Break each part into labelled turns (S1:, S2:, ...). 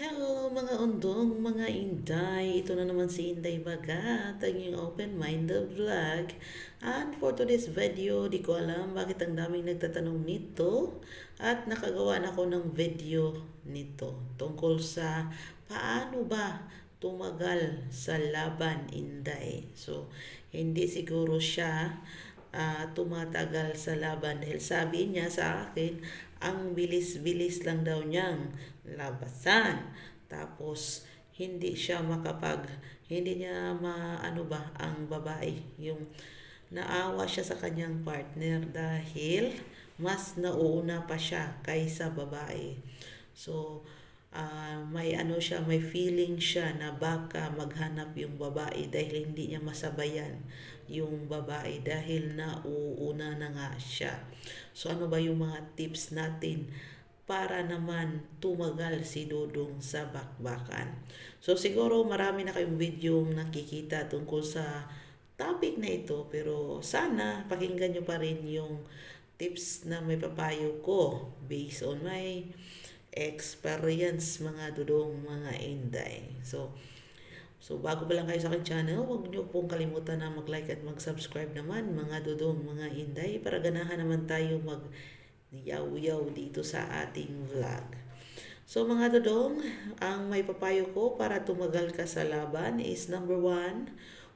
S1: Hello mga undong, mga Inday. Ito na naman si Inday Bagat, ang iyong open-minded vlog. And for today's video, di ko alam bakit ang daming nagtatanong nito. At nakagawa na ako ng video nito tungkol sa paano ba tumagal sa laban, Inday. So, hindi siguro siya tumatagal sa laban dahil sabi niya sa akin ang bilis-bilis lang daw niyang labasan, tapos hindi niya maano ba ang babae, yung naawa siya sa kanyang partner dahil mas nauuna pa siya kaysa babae. So may ano siya, may feeling siya na baka maghanap yung babae dahil hindi niya masabayan yung babae dahil nauuna na nga siya. So ano ba yung mga tips natin para naman tumagal si Dudong sa bakbakan? So siguro marami na kayong video nakikita tungkol sa topic na ito, pero sana pakinggan nyo pa rin yung tips na may papayo ko based on my experience, mga Dudong, mga Inday. So bago pa lang kayo sa aking channel, huwag niyo pong kalimutan na mag-like at mag-subscribe naman, mga Dudong, mga Inday, para ganahan naman tayo mag-yaw-yaw dito sa ating vlog. So mga Dudong, ang may papayo ko para tumagal ka sa laban is number 1,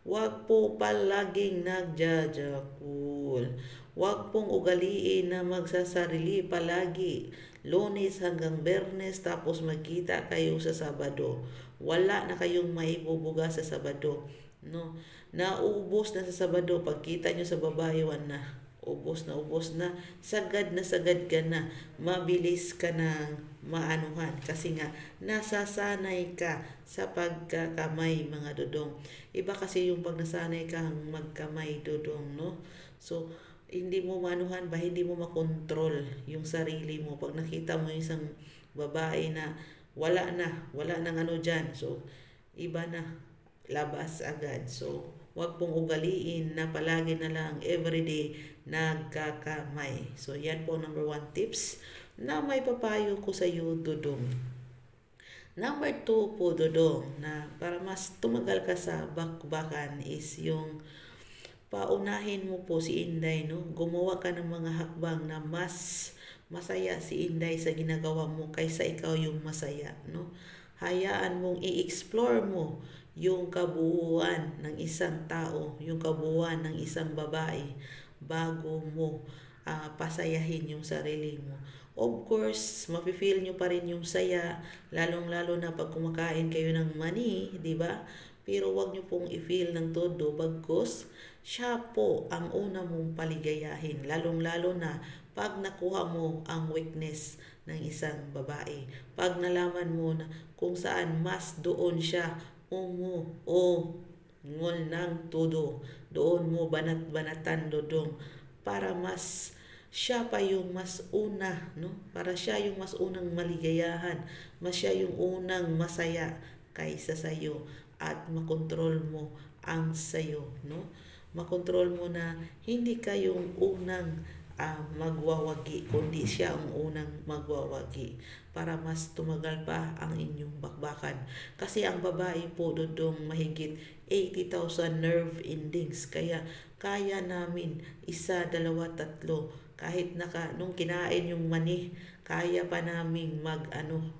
S1: huwag po palaging nagjajakul. Huwag pong ugaliin na magsasarili palagi. Lunes hanggang Bernes tapos magkita kayo sa Sabado. Wala na kayong maibubuga sa Sabado. No? Naubos na sa Sabado. Pagkita nyo sa babae, na ubos na, sagad ka na, mabilis ka ng maanuhan kasi nga nasasanay ka sa pagkakamay, mga Dudong. Iba kasi yung pag nasanay kang magkamay, Dudong, no? So hindi mo manuhan ba, hindi mo makontrol yung sarili mo pag nakita mo isang babae na wala nang ano dyan, so iba na, labas agad. So wag pong ugaliin na palagi na lang everyday nagkakamay. So yan po number 1 tips na may papayo ko sa iyo, Dudong. Number 2 po, Dudong, na para mas tumagal ka sa bakbakan is yung paunahin mo po si Inday, no? Gumawa ka ng mga hakbang na mas masaya si Inday sa ginagawa mo kaysa ikaw yung masaya, no? Hayaan mong i-explore mo yung kabuuan ng isang tao, yung kabuuan ng isang babae bago mo pasayahin yung sarili mo. Of course, mafe-feel nyo pa rin yung saya, lalong-lalo na pag kumakain kayo ng mani, di ba? Pero wag nyo pong i-feel ng todo, bagkus siya po ang una mong paligayahin, lalong-lalo na pag nakuha mo ang weakness ng isang babae. Pag nalaman mo na kung saan mas doon siya ngol ng todo, doon mo banat-banatan, Dudong, para mas siya pa yung mas una, no? Para siya yung mas unang maligayahan, siya yung unang masaya kaysa sa'yo, at makontrol mo ang sayo, no? Makontrol mo na hindi ka yung unang magwawagi, kundi siya ang unang magwawagi para mas tumagal pa ang inyong bakbakan. Kasi ang babae po, Dudong, mahigit 80,000 nerve endings. Kaya kaya namin isa, dalawa, tatlo. Kahit nung kinain yung mani, kaya pa namin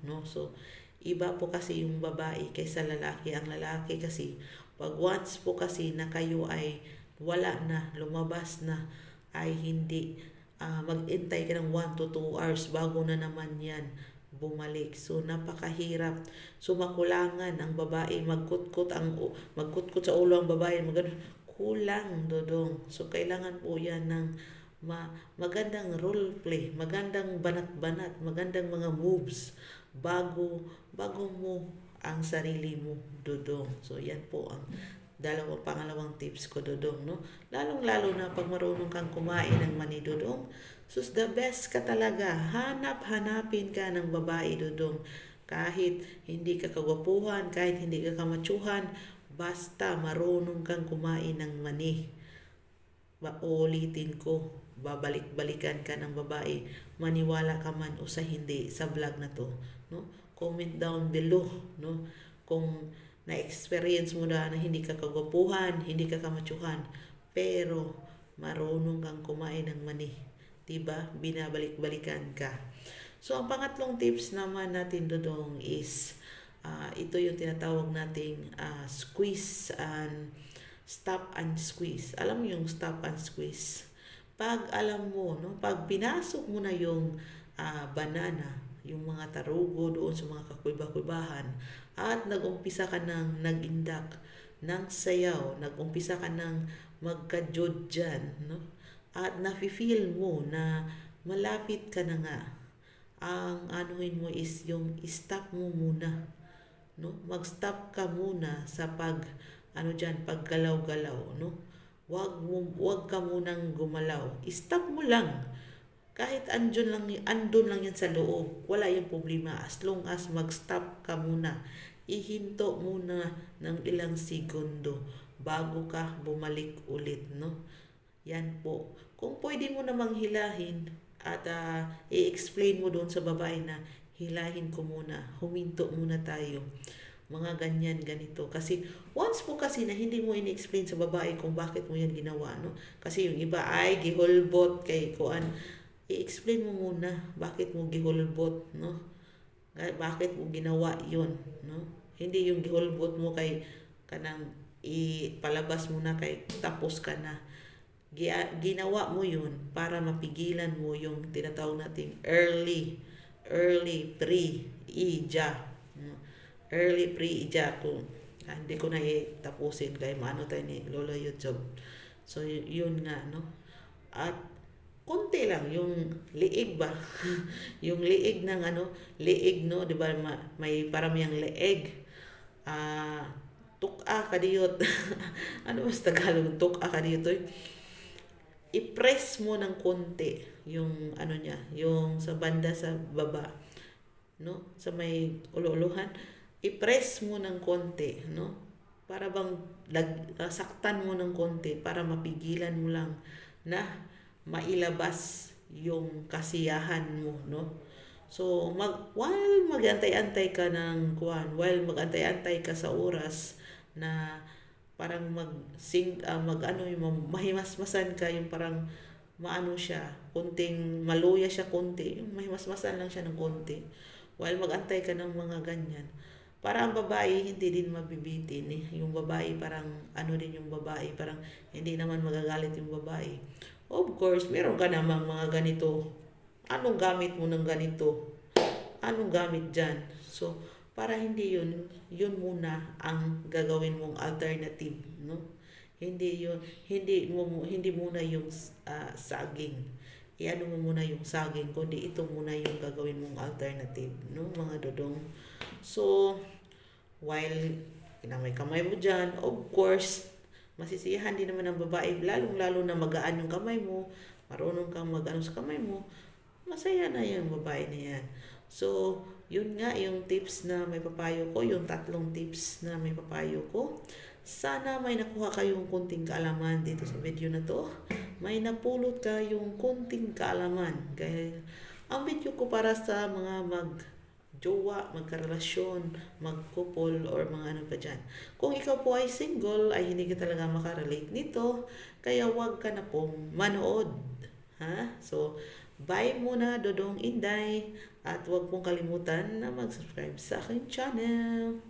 S1: no? So, iba po kasi yung babae kaysa lalaki. Ang lalaki kasi, pag once po kasi na kayo ay wala na, lumabas na, ay hindi, mag-intay ka ng 1 to 2 hours bago na naman yan bumalik. So napakahirap. So makulangan ang babae, magkutkot sa ulo ang babae, kulang, Dudong. So kailangan po yan ng magandang role play, magandang banat-banat, magandang mga moves bago mo ang sarili mo, Dudong. So yan po ang pangalawang tips ko, Dudong, no? Lalong-lalo na pag marunong kang kumain ng mani, Dudong, sus, the best ka talaga. Hanapin ka ng babae, Dudong. Kahit hindi ka kagwapuhan, kahit hindi ka kamatsuhan, basta marunong kang kumain ng mani. Uulitin ko, babalik-balikan ka ng babae, maniwala ka man o sa hindi sa vlog na to, no? comment down below, no? Kung na-experience mo na hindi ka kagwapuhan, hindi ka kamatyuhan, pero marunong kang kumain ng mani. Diba? Binabalik-balikan ka. So, ang pangatlong tips naman natin dodong is, ito yung tinatawag nating squeeze and stop and squeeze. Alam mo yung stop and squeeze? Pag alam mo, no, pag pinasok mo na yung banana, yung mga tarugo doon sa mga kakuiba-kuibahan, at nag-umpisa ka ng nag-indak ng sayaw, nag-umpisa ka ng magka-jod dyan, no? At nafe-feel mo na malapit ka na nga, ang anuhin mo is yung stop mo muna, no? Mag-stop ka muna sa paggalaw-galaw, no? Wag ka munang gumalaw. Stop mo lang. Kahit andun lang yan sa loob, wala yung problema as long as mag-stop ka muna. Ihinto muna ng ilang segundo bago ka bumalik ulit, no? Yan po. Kung pwede mo namang hilahin at i-explain mo doon sa babae na hilahin ko muna, huminto muna tayo. Mga ganyan, ganito. Kasi once po kasi na hindi mo in-explain sa babae kung bakit mo yan ginawa, no? Kasi yung iba ay giholbot kay kuan. I-explain mo muna bakit mo giholbot, no? Bakit mo ginawa yun, no? Hindi yung giholbot mo kay kanang ipalabas mo na kay tapos ka na. Ginawa mo yun para mapigilan mo yung tinatawag nating early pre-ija. Early pre-ejaculation. Hindi ko na tapusin kay maano tayo ni Lola YouTube. So yun nga, no? At konti lang yung liig ba? Yung liig ng liig, no, 'di ba? May paramiyang liig. Tuka kadiyot. Ano mas Tagalog tuka kadiyot? I-press mo ng konti yung niya, yung sa banda sa baba, no? Sa may ululuhan, i-press mo ng konti, no? Para bang saktan mo ng konti para mapigilan mo lang na mailabas yung kasiyahan mo, no? So, while mag-antay-antay ka while mag-antay-antay ka sa oras na parang mahimasmasan ka, yung parang maano siya, kunting maluya siya konti, yung mahimasmasan lang siya ng konti. While mag-antay ka ng mga ganyan, para ang babae hindi din mabibitin eh. Yung babae parang yung babae parang hindi naman magagalit yung babae. Of course, meron ka namang mga ganito. Anong gamit mo ng ganito? Anong gamit dyan? So, para hindi yun muna ang gagawin mong alternative, no? Hindi muna yung saging. Iano mo muna yung saging, kundi ito muna yung gagawin mong alternative, no, mga dodong. So, while may kamay mo dyan, of course, masisiyahan din naman ng babae, lalong-lalo na magaan yung kamay mo, marunong kang sa kamay mo, masaya na yung babae na yan. So, yun nga yung tips na may papayo ko, yung 3 tips na may papayo ko. Sana may nakuha kayong kunting kaalaman dito sa video na to. May napulot kayong kunting kaalaman. Kaya ang video ko para sa mga magjowa, magkarelasyon, magkupol, or mga pa dyan. Kung ikaw po ay single, ay hindi ka talaga makarelate nito, kaya wag ka na pong manood. Ha? So, bye muna, Dodong Inday, at huwag pong kalimutan na mag-subscribe sa aking channel.